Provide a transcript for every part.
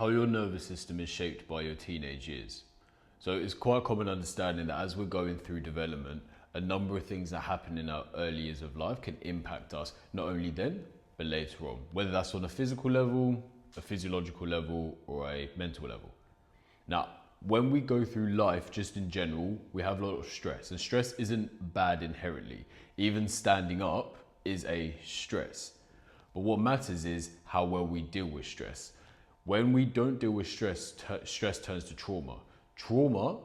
how your nervous system is shaped by your teenage years. So it's quite a common understanding that as we're going through development, a number of things that happen in our early years of life can impact us, not only then, but later on, whether that's on a physical level, a physiological level, or a mental level. Now, when we go through life, just in general, we have a lot of stress, and stress isn't bad inherently. Even standing up is a stress. But what matters is how well we deal with stress. When we don't deal with stress, stress turns to trauma. Trauma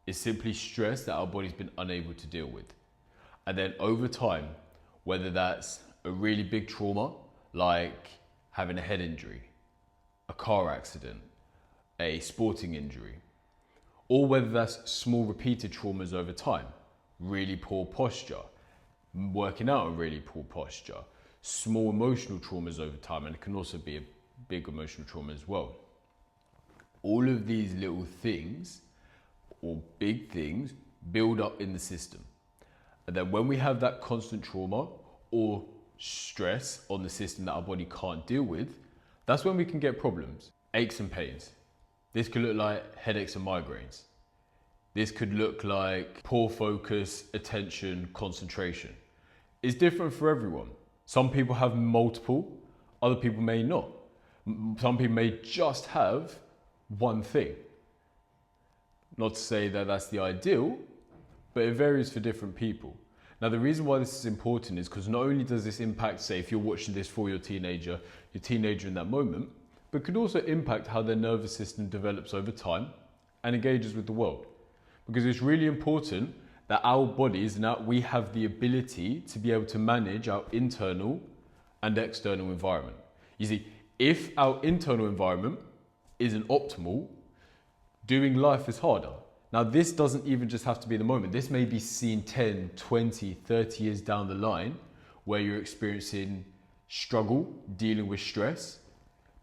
is simply stress that our body's been unable to deal with. And then over time, whether that's a really big trauma, like having a head injury, a car accident, a sporting injury, or whether that's small repeated traumas over time, really poor posture, working out a really poor posture, small emotional traumas over time, and it can also be a big emotional trauma as well. All of these little things or big things build up in the system. And then when we have that constant trauma or stress on the system that our body can't deal with, that's when we can get problems, aches and pains. This could look like headaches and migraines. This could look like poor focus, attention, concentration. It's different for everyone. Some people have multiple, other people may not. Some people may just have one thing. Not to say that that's the ideal, but it varies for different people. Now, the reason why this is important is because not only does this impact, say, if you're watching this for your teenager in that moment, but could also impact how their nervous system develops over time and engages with the world. Because it's really important that our bodies, now we have the ability to be able to manage our internal and external environment. You see, if our internal environment isn't optimal, doing life is harder. Now, this doesn't even just have to be the moment. This may be seen 10, 20, 30 years down the line where you're experiencing struggle, dealing with stress,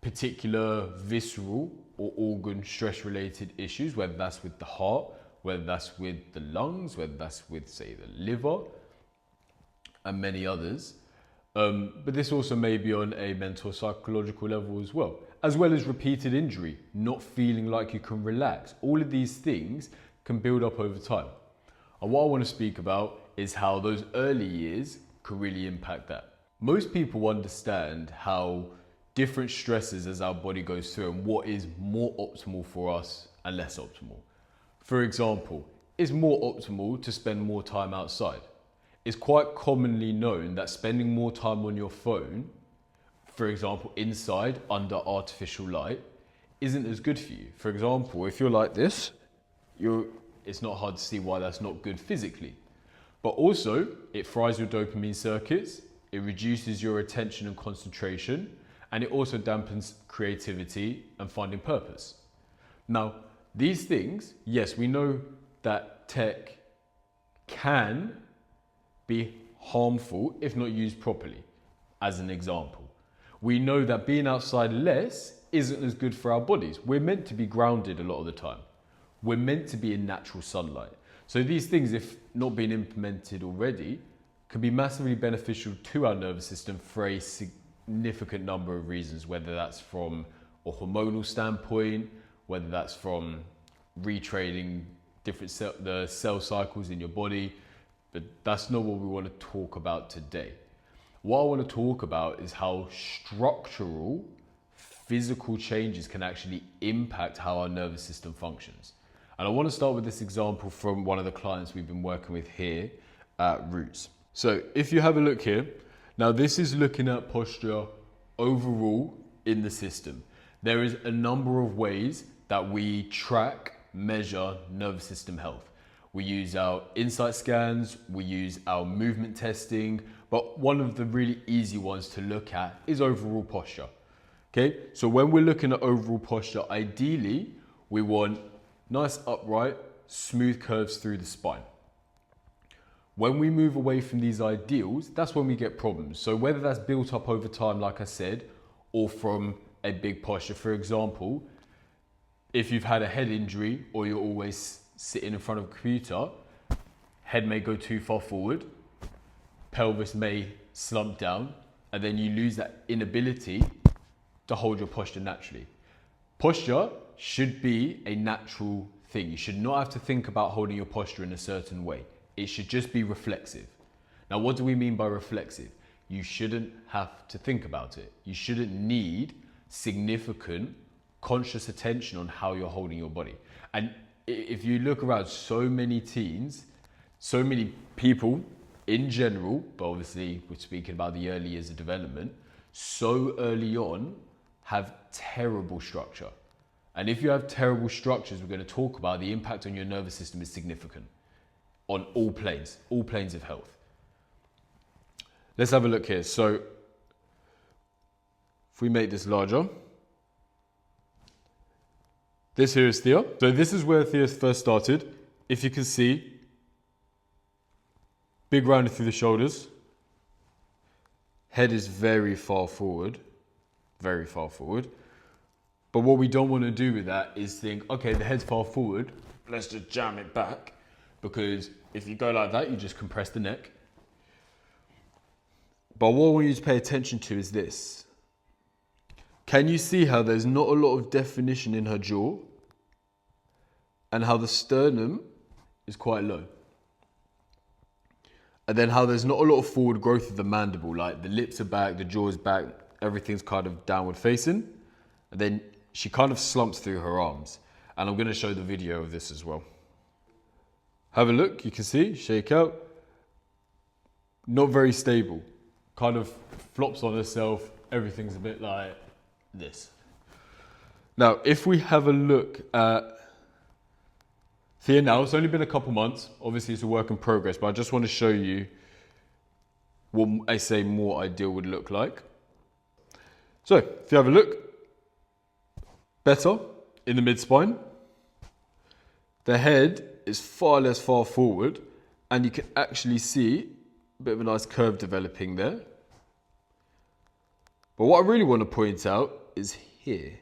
particular visceral or organ stress related issues, whether that's with the heart, whether that's with the lungs, whether that's with, say, the liver, and many others. But this also may be on a mental or psychological level as well as repeated injury, not feeling like you can relax. All of these things can build up over time. And what I want to speak about is how those early years can really impact that. Most people understand how different stresses as our body goes through and what is more optimal for us and less optimal. For example, it's more optimal to spend more time outside. It's quite commonly known that spending more time on your phone, for example, inside under artificial light, isn't as good for you. For example, if you're like this, it's not hard to see why that's not good physically. But also, it fries your dopamine circuits, it reduces your attention and concentration, and it also dampens creativity and finding purpose. Now, these things, yes, we know that tech can be harmful if not used properly, as an example. We know that being outside less isn't as good for our bodies. We're meant to be grounded a lot of the time. We're meant to be in natural sunlight. So these things, if not being implemented already, can be massively beneficial to our nervous system for a significant number of reasons, whether that's from a hormonal standpoint, whether that's from retraining different cell cycles in your body, but that's not what we want to talk about today. What I want to talk about is how structural physical changes can actually impact how our nervous system functions. And I want to start with this example from one of the clients we've been working with here at Roots. So if you have a look here, now this is looking at posture overall in the system. There is a number of ways that we track, measure nervous system health. We use our insight scans, we use our movement testing, but one of the really easy ones to look at is overall posture. Okay, so when we're looking at overall posture, ideally, we want nice upright, smooth curves through the spine. When we move away from these ideals, that's when we get problems. So whether that's built up over time, like I said, or from a big posture, for example, if you've had a head injury or you're always sitting in front of a computer, head may go too far forward, pelvis may slump down, and then you lose that inability to hold your posture naturally. Posture should be a natural thing. You should not have to think about holding your posture in a certain way. It should just be reflexive. Now, what do we mean by reflexive? You shouldn't have to think about it. You shouldn't need significant conscious attention on how you're holding your body. And if you look around, so many teens, so many people in general, but obviously we're speaking about the early years of development, so early on have terrible structure. And if you have terrible structures, we're going to talk about the impact on your nervous system is significant on all planes of health. Let's have a look here. So if we make this larger, this here is Thea. So this is where Thea first started. If you can see, big rounded through the shoulders. Head is very far forward, very far forward. But what we don't want to do with that is think, okay, the head's far forward, let's just jam it back. Because if you go like that, you just compress the neck. But what I want you to pay attention to is this. Can you see how there's not a lot of definition in her jaw? And how the sternum is quite low? And then how there's not a lot of forward growth of the mandible, like the lips are back, the jaw is back, everything's kind of downward facing. And then she kind of slumps through her arms. And I'm going to show the video of this as well. Have a look, you can see, shake out. Not very stable. Kind of flops on herself, everything's a bit like this. Now, if we have a look at Thea now, it's only been a couple months. Obviously, it's a work in progress, but I just want to show you what I say more ideal would look like. So, if you have a look, better in the mid-spine. The head is far less far forward, and you can actually see a bit of a nice curve developing there. But what I really want to point out is here.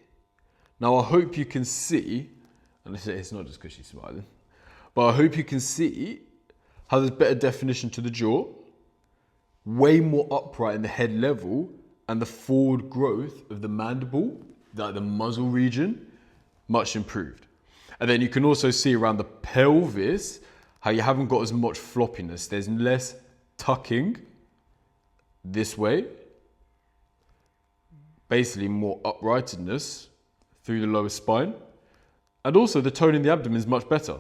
Now, I hope you can see, and it's not just because she's smiling, but I hope you can see how there's better definition to the jaw, way more upright in the head level, and the forward growth of the mandible, like the muzzle region, much improved. And then you can also see around the pelvis, how you haven't got as much floppiness. There's less tucking this way, basically more uprightedness through the lower spine. And also the tone in the abdomen is much better.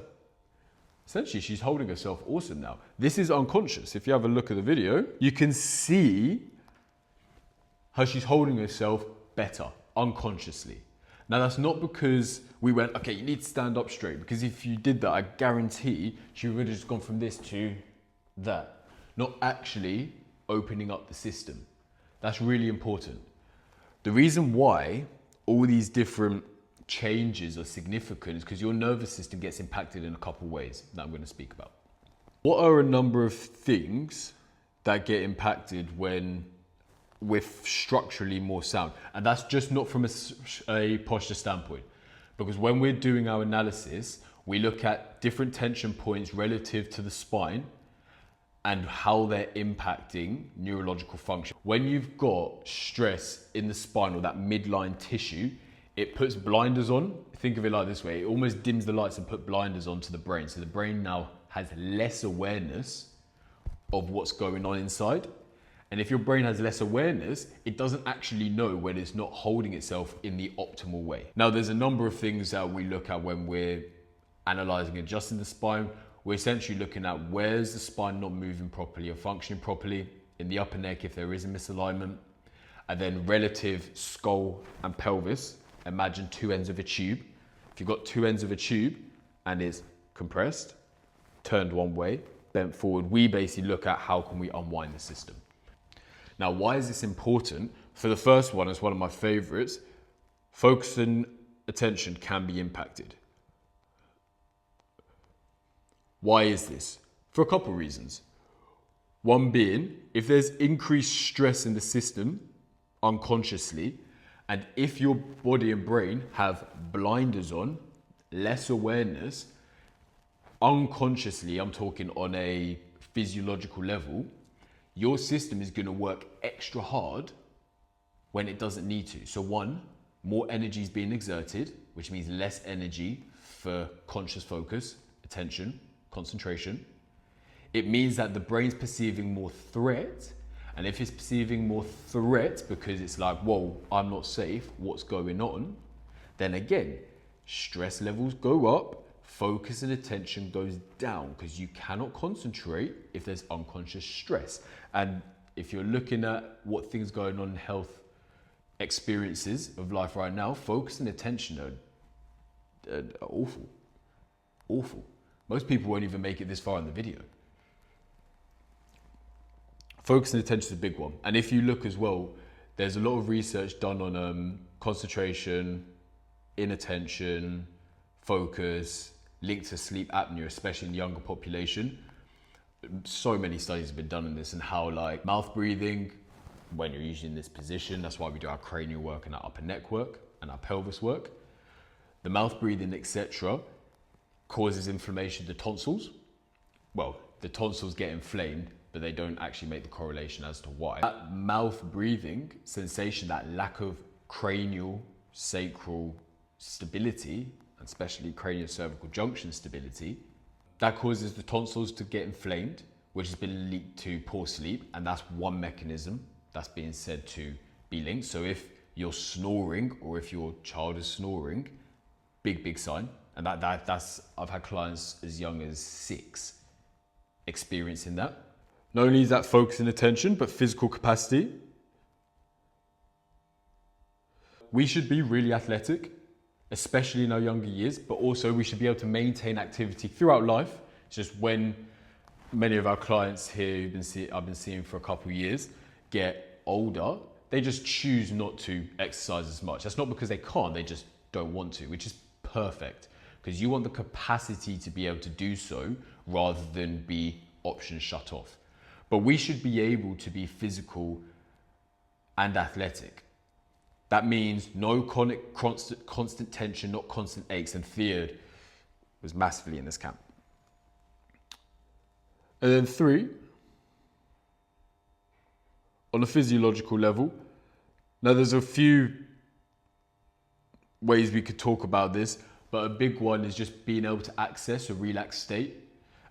Essentially, she's holding herself awesome now. This is unconscious. If you have a look at the video, you can see how she's holding herself better, unconsciously. Now, that's not because we went, okay, you need to stand up straight, because if you did that, I guarantee she would have just gone from this to that. Not actually opening up the system. That's really important. The reason why all these different changes are significant is because your nervous system gets impacted in a couple ways that I'm going to speak about. What are a number of things that get impacted when we're structurally more sound? And that's just not from a posture standpoint, because when we're doing our analysis, we look at different tension points relative to the spine and how they're impacting neurological function. When you've got stress in the spine or that midline tissue, it puts blinders on. Think of it like this way. It almost dims the lights and put blinders onto the brain. So the brain now has less awareness of what's going on inside. And if your brain has less awareness, it doesn't actually know when it's not holding itself in the optimal way. Now, there's a number of things that we look at when we're analyzing and adjusting the spine. We're essentially looking at where's the spine not moving properly or functioning properly, in the upper neck if there is a misalignment, and then relative skull and pelvis. Imagine two ends of a tube. If you've got two ends of a tube and it's compressed, turned one way, bent forward, we basically look at how can we unwind the system. Now, why is this important? For the first one, it's one of my favorites. Focus and attention can be impacted. Why is this? For a couple of reasons. One being, if there's increased stress in the system unconsciously, and if your body and brain have blinders on, less awareness, unconsciously, I'm talking on a physiological level, your system is going to work extra hard when it doesn't need to. So one, more energy is being exerted, which means less energy for conscious focus, attention, concentration. It means that the brain's perceiving more threat. And if it's perceiving more threat because it's like, whoa, I'm not safe, what's going on? Then again, stress levels go up, focus and attention goes down because you cannot concentrate if there's unconscious stress. And if you're looking at what things going on in health experiences of life right now, focus and attention are awful, awful. Most people won't even make it this far in the video. Focus and attention is a big one. And if you look as well, there's a lot of research done on concentration, inattention, focus, linked to sleep apnea, especially in the younger population. So many studies have been done on this and how like mouth breathing, when you're usually in this position, that's why we do our cranial work and our upper neck work and our pelvis work. The mouth breathing, etc., causes inflammation of the tonsils. Well, the tonsils get inflamed, but they don't actually make the correlation as to why. That mouth breathing sensation, that lack of cranial sacral stability, and especially cranial cervical junction stability, that causes the tonsils to get inflamed, which has been linked to poor sleep. And that's one mechanism that's being said to be linked. So if you're snoring or if your child is snoring, big sign. And that's, I've had clients as young as 6 experiencing that. Not only is that focus and attention, but physical capacity. We should be really athletic, especially in our younger years, but also we should be able to maintain activity throughout life. It's just when many of our clients here I've been seeing for a couple of years get older, they just choose not to exercise as much. That's not because they can't, they just don't want to, which is perfect, because you want the capacity to be able to do so rather than be options shut off. But we should be able to be physical and athletic. That means no constant tension, not constant aches, and Theo was massively in this camp. And then 3, on a physiological level. Now there's a few ways we could talk about this, but a big one is just being able to access a relaxed state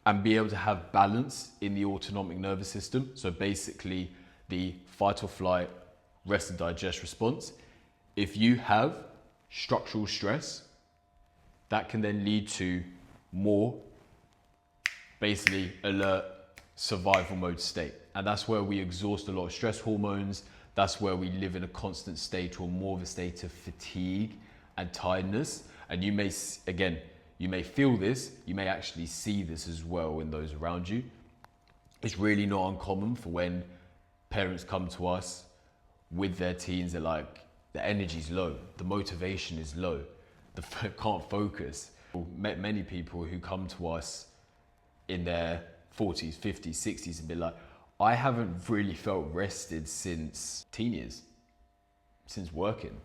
and be able to have balance in the autonomic nervous system. So basically the fight or flight, rest and digest response. If you have structural stress, that can then lead to more basically alert survival mode state. And that's where we exhaust a lot of stress hormones. That's where we live in a constant state or more of a state of fatigue and tiredness. And you may, again, you may feel this, you may actually see this as well in those around you. It's really not uncommon for when parents come to us with their teens, they're like, the energy's low, the motivation is low, they can't focus. Met many people who come to us in their 40s, 50s, 60s and be like, I haven't really felt rested since teen years, since working,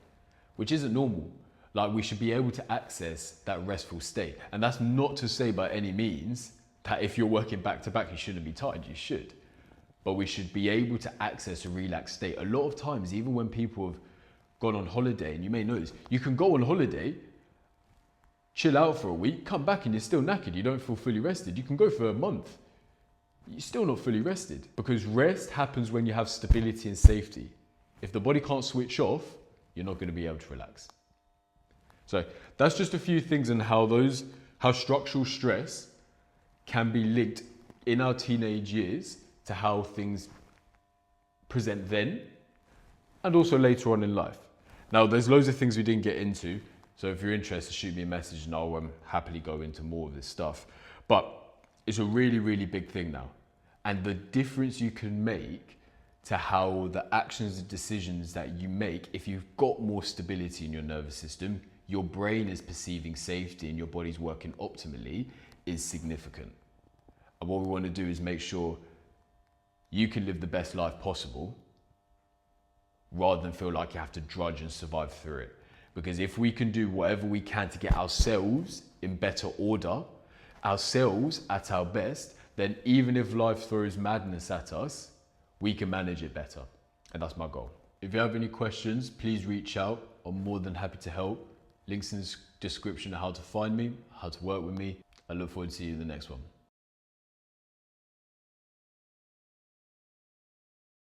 which isn't normal. Like, we should be able to access that restful state. And that's not to say by any means that if you're working back to back, you shouldn't be tired, you should. But we should be able to access a relaxed state. A lot of times, even when people have gone on holiday, and you may notice, you can go on holiday, chill out for a week, come back and you're still knackered, you don't feel fully rested. You can go for a month, you're still not fully rested. Because rest happens when you have stability and safety. If the body can't switch off, you're not going to be able to relax. So that's just a few things on how structural stress can be linked in our teenage years to how things present then and also later on in life. Now, there's loads of things we didn't get into, so if you're interested, shoot me a message and I'll happily go into more of this stuff. But it's a really, really big thing now. And the difference you can make to how the actions and decisions that you make, if you've got more stability in your nervous system, your brain is perceiving safety and your body's working optimally, is significant. And what we want to do is make sure you can live the best life possible rather than feel like you have to drudge and survive through it. Because if we can do whatever we can to get ourselves in better order, ourselves at our best, then even if life throws madness at us, we can manage it better. And that's my goal. If you have any questions, please reach out I'm more than happy to help. Links in the description of how to find me, how to work with me. I look forward to seeing you in the next one.